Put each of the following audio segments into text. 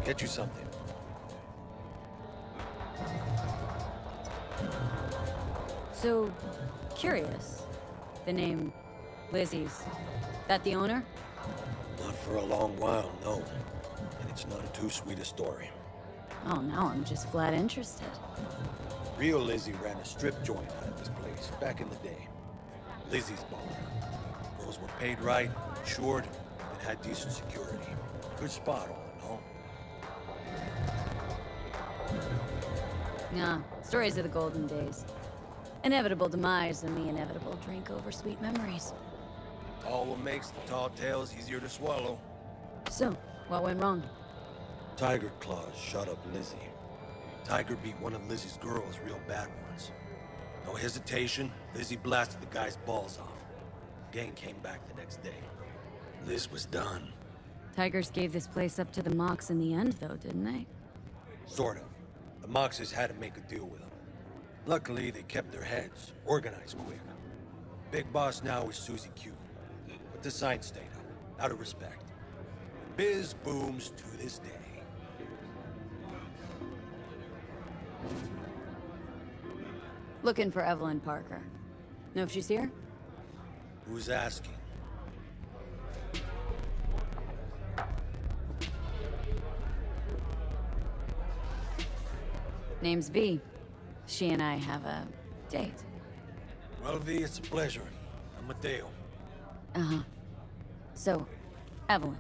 Get you something. So, curious. The name Lizzie's. That the owner? Not for a long while, no. And it's not too sweet a story. Oh, now I'm just flat interested. Real Lizzie ran a strip joint out of this place back in the day. Lizzie's baller. Girls were paid right, insured, and had decent security. Good spot, all in all. Nah, stories of the golden days. Inevitable demise and the inevitable drink over sweet memories. All what makes the tall tales easier to swallow. So, what went wrong? Tiger Claws shot up Lizzie. Tiger beat one of Lizzie's girls real bad once. No hesitation, Lizzie blasted the guy's balls off. Gang came back the next day. Liz was done. Tigers gave this place up to the Mox in the end, though, didn't they? Sort of. The Moxes had to make a deal with them. Luckily, they kept their heads, organized quick. Big boss now is Susie Q. But the sign stayed up, out of respect. Biz booms to this day. Looking for Evelyn Parker. Know if she's here? Who's asking? Name's V. She and I have a date. Well, V, it's a pleasure. I'm Mateo. Uh-huh. So, Evelyn.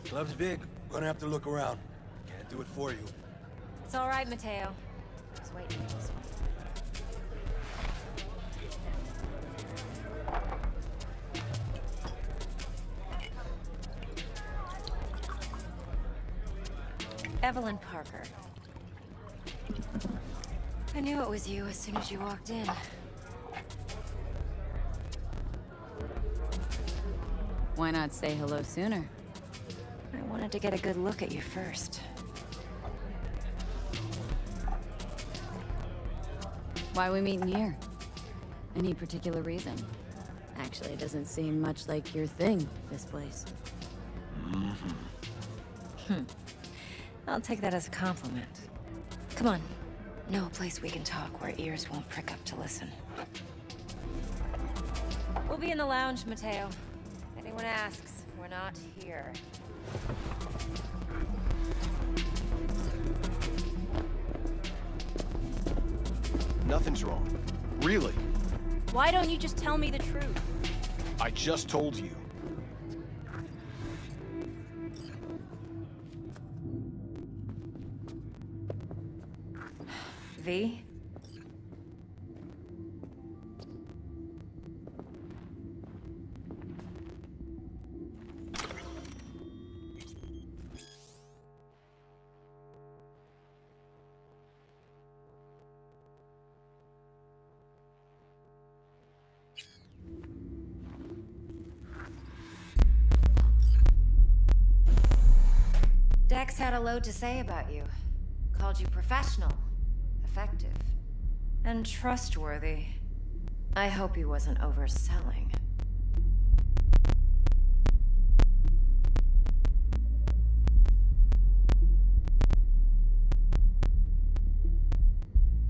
Club's big. Gonna have to look around. Can't do it for you. It's all right, Mateo. Just waiting for this one. Evelyn Parker. I knew it was you as soon as you walked in. Why not say hello sooner? I wanted to get a good look at you first. Why are we meeting here? Any particular reason? Actually, it doesn't seem much like your thing, this place. I'll take that as a compliment. Come on. No place we can talk where ears won't prick up to listen. We'll be in the lounge, Mateo. If anyone asks, we're not here. Nothing's wrong. Really. Why don't you just tell me the truth? I just told you. V? Dex had a load to say about you. Called you professional, effective, and trustworthy. I hope he wasn't overselling.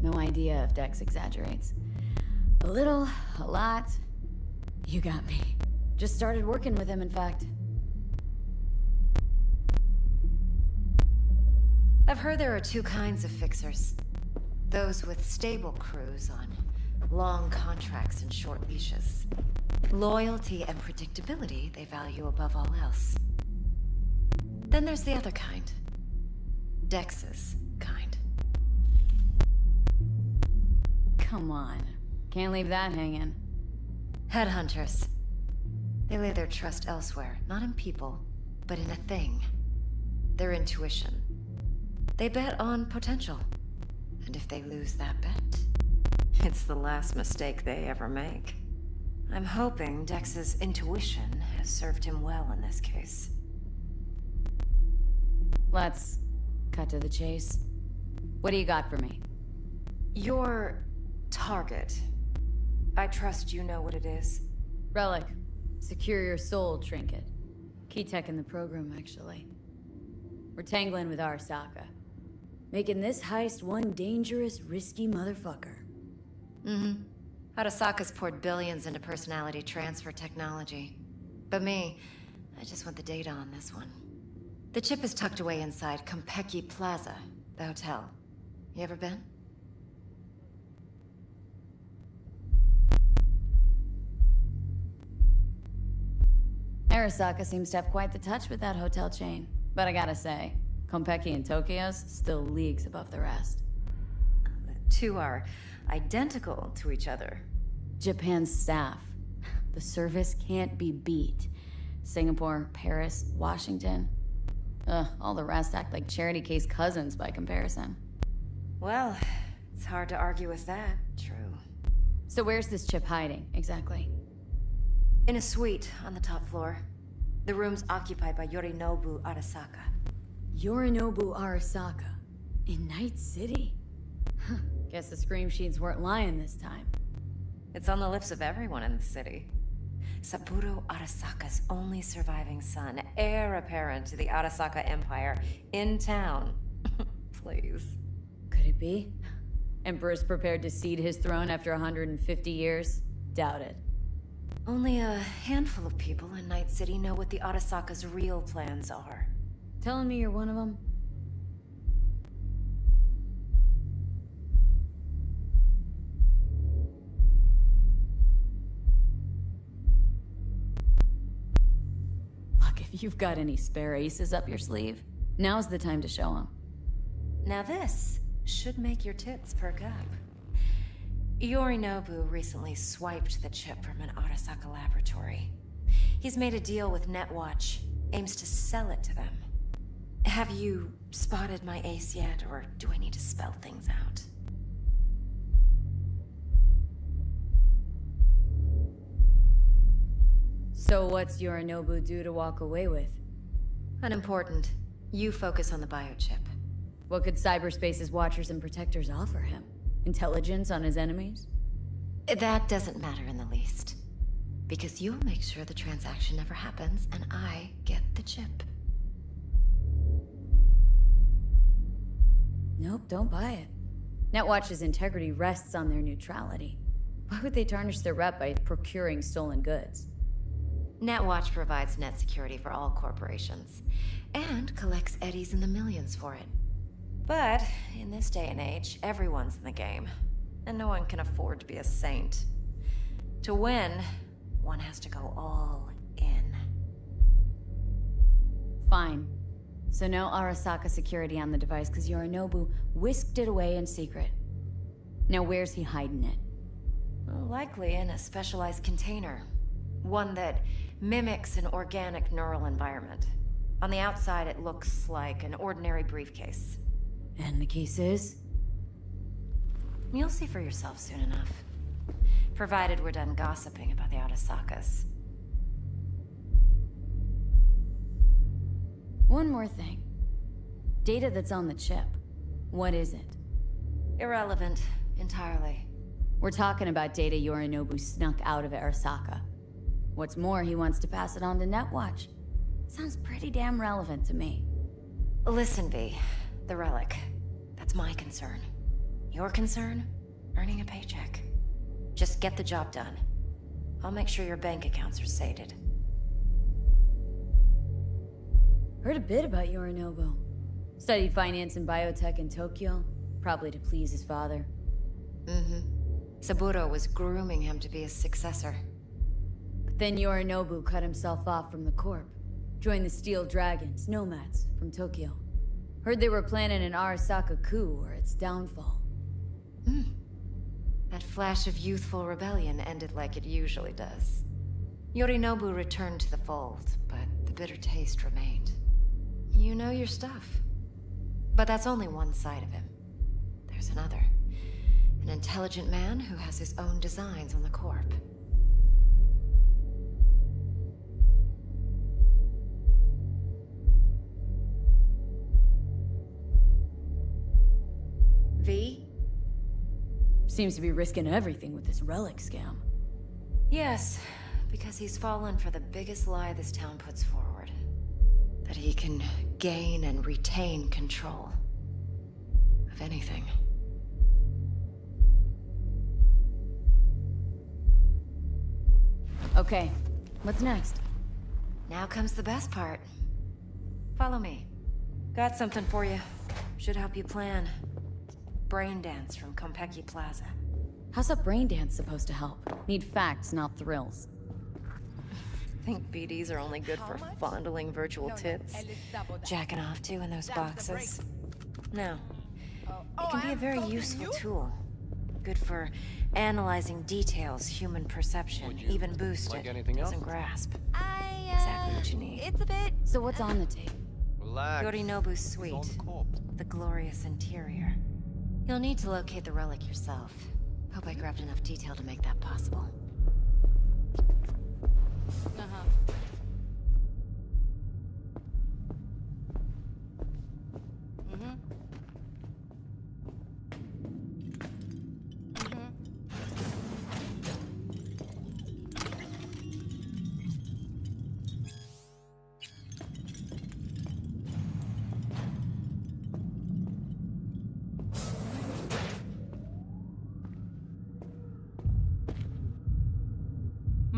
No idea if Dex exaggerates. A little, a lot. You got me. Just started working with him, in fact. I've heard there are two kinds of fixers. Those with stable crews on long contracts and short leashes. Loyalty and predictability they value above all else. Then there's the other kind. Dex's kind. Come on. Can't leave that hanging. Headhunters. They lay their trust elsewhere, not in people, but in a thing. Their intuition. They bet on potential. And if they lose that bet, it's the last mistake they ever make. I'm hoping Dex's intuition has served him well in this case. Let's cut to the chase. What do you got for me? Your target. I trust you know what it is. Relic. Secure your soul trinket. Key tech in the program, actually. We're tangling with Arasaka. Making this heist one dangerous, risky motherfucker. Arasaka's poured billions into personality transfer technology. But me, I just want the data on this one. The chip is tucked away inside Konpeki Plaza, the hotel. You ever been? Arasaka seems to have quite the touch with that hotel chain. But I gotta say, Konpeki and Tokyo's still leagues above the rest. The two are identical to each other. Japan's staff. The service can't be beat. Singapore, Paris, Washington. All the rest act like charity case cousins by comparison. Well, it's hard to argue with that. True. So where's this chip hiding, exactly? In a suite on the top floor. The room's occupied by Yorinobu Arasaka. Yorinobu Arasaka? In Night City? Huh. Guess the scream sheets weren't lying this time. It's on the lips of everyone in the city. Saburo Arasaka's only surviving son, heir apparent to the Arasaka Empire, in town. Please. Could it be? Emperor's prepared to cede his throne after 150 years? Doubt it. Only a handful of people in Night City know what the Arasaka's real plans are. Telling me you're one of them? Look, if you've got any spare aces up your sleeve, now's the time to show them. Now this should make your tits perk up. Yorinobu recently swiped the chip from an Arasaka laboratory. He's made a deal with Netwatch, aims to sell it to them. Have you spotted my ace yet, or do I need to spell things out? So what's Yorinobu due to walk away with? Unimportant. You focus on the biochip. What could cyberspace's watchers and protectors offer him? Intelligence on his enemies? That doesn't matter in the least. Because you'll make sure the transaction never happens, and I get the chip. Nope, don't buy it. Netwatch's integrity rests on their neutrality. Why would they tarnish their rep by procuring stolen goods? Netwatch provides net security for all corporations, and collects eddies in the millions for it. But, in this day and age, everyone's in the game, and no one can afford to be a saint. To win, one has to go all in. Fine. So no Arasaka security on the device because Yorinobu whisked it away in secret. Now where's he hiding it? Well, likely in a specialized container. One that mimics an organic neural environment. On the outside, it looks like an ordinary briefcase. And the case is? You'll see for yourself soon enough. Provided we're done gossiping about the Arasakas. One more thing. Data that's on the chip. What is it? Irrelevant, entirely. We're talking about data Yorinobu snuck out of Arasaka. What's more, he wants to pass it on to Netwatch. Sounds pretty damn relevant to me. Listen, V. The relic. That's my concern. Your concern? Earning a paycheck. Just get the job done. I'll make sure your bank accounts are sated. Heard a bit about Yorinobu. Studied finance and biotech in Tokyo, probably to please his father. Saburo was grooming him to be his successor. But then Yorinobu cut himself off from the Corp. Joined the Steel Dragons, nomads, from Tokyo. Heard they were planning an Arasaka coup or its downfall. That flash of youthful rebellion ended like it usually does. Yorinobu returned to the fold, but the bitter taste remained. You know your stuff. But that's only one side of him. There's another. An intelligent man who has his own designs on the Corp. V? Seems to be risking everything with this relic scam. Yes, because he's fallen for the biggest lie this town puts forward. that he can gain and retain control of anything. Okay, what's next? Now comes the best part. Follow me. Got something for you. Should help you plan. Brain dance from Konpeki Plaza. How's a brain dance supposed to help? Need facts, not thrills. Think BDs are only good for fondling virtual tits? Jacking off to in those boxes? No. It can be a very useful tool. Good for analyzing details human perception, even boost like it, anything else? doesn't grasp. Exactly what you need. It's a bit... So what's on the tape? Relax. Yorinobu's It's on suite. the corp. The glorious interior. You'll need to locate the relic yourself. Hope I grabbed enough detail to make that possible.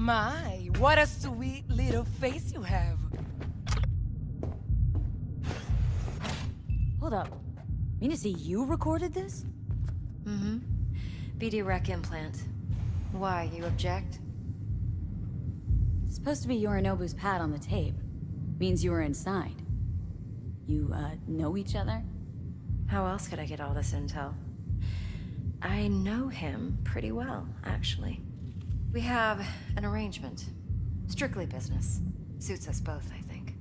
My, what a sweet little face you have. Hold up. Mean to see you recorded this? Mm-hmm. BD rec implant. Why, you object? It's supposed to be Yorinobu's pad on the tape. Means you were inside. You, know each other? How else could I get all this intel? I know him pretty well, actually. We have an arrangement. Strictly business. Suits us both, I think.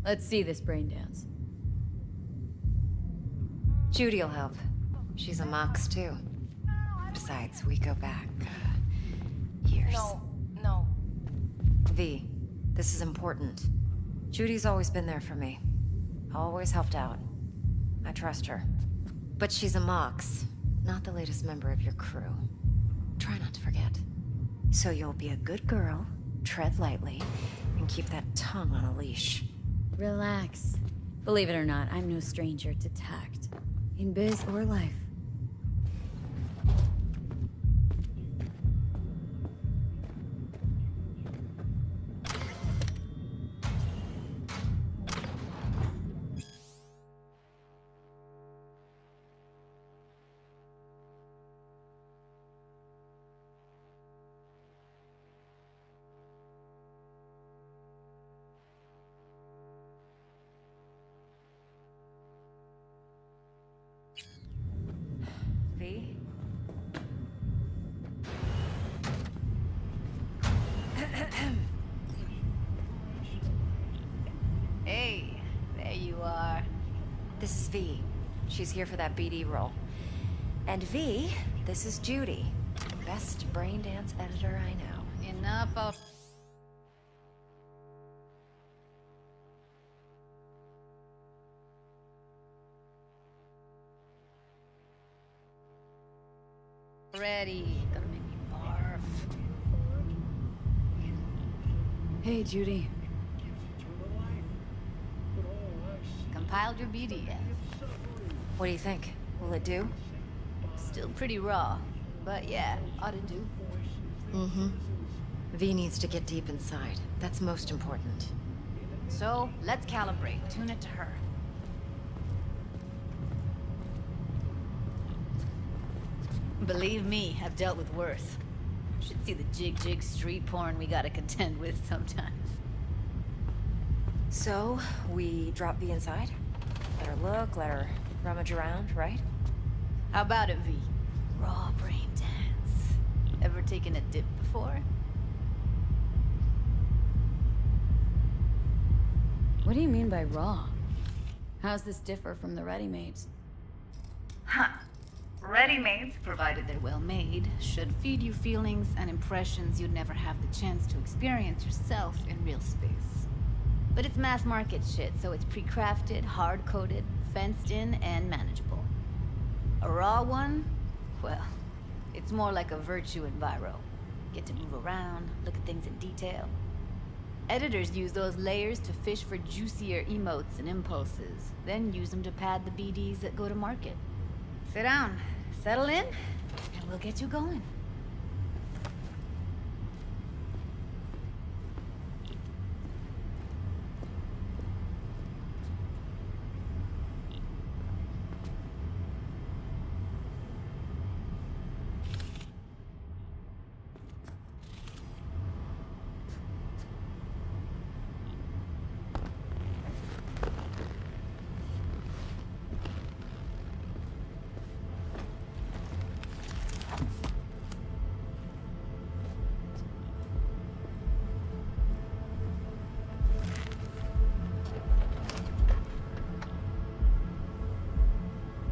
Let's see this brain dance. Judy'll help. She's a Mox, too. Besides, we go back... years. No. V, this is important. Judy's always been there for me. Always helped out. I trust her. But she's a Mox, not the latest member of your crew. Try not to forget. So you'll be a good girl, tread lightly, and keep that tongue on a leash. Relax. Believe it or not, I'm no stranger to tact. In biz or life. V? Hey, there you are. This is V. She's here for that BD role. And V, this is Judy. Best brain dance editor I know. Enough of... Ready. Gonna make me barf. Hey, Judy. Compiled your BD yet? What do you think? Will it do? Still pretty raw, but yeah, ought to do. Mm-hmm. V needs to get deep inside. That's most important. So, let's calibrate. Tune it to her. Believe me, I've dealt with worse. Should see the jig street porn we gotta contend with sometimes. So, we drop V inside? Let her look, let her rummage around, right? How about it, V? Raw brain dance. Ever taken a dip before? What do you mean by raw? How's this differ from the ready-mades? Huh. Ready-mades, provided they're well made, should feed you feelings and impressions you'd never have the chance to experience yourself in real space. But it's mass market shit, so it's pre-crafted, hard-coded, fenced in, and manageable. A raw one? Well, it's more like a virtue enviro. Get to move around, look at things in detail. Editors use those layers to fish for juicier emotes and impulses, then use them to pad the BDs that go to market. Sit down, settle in, and we'll get you going.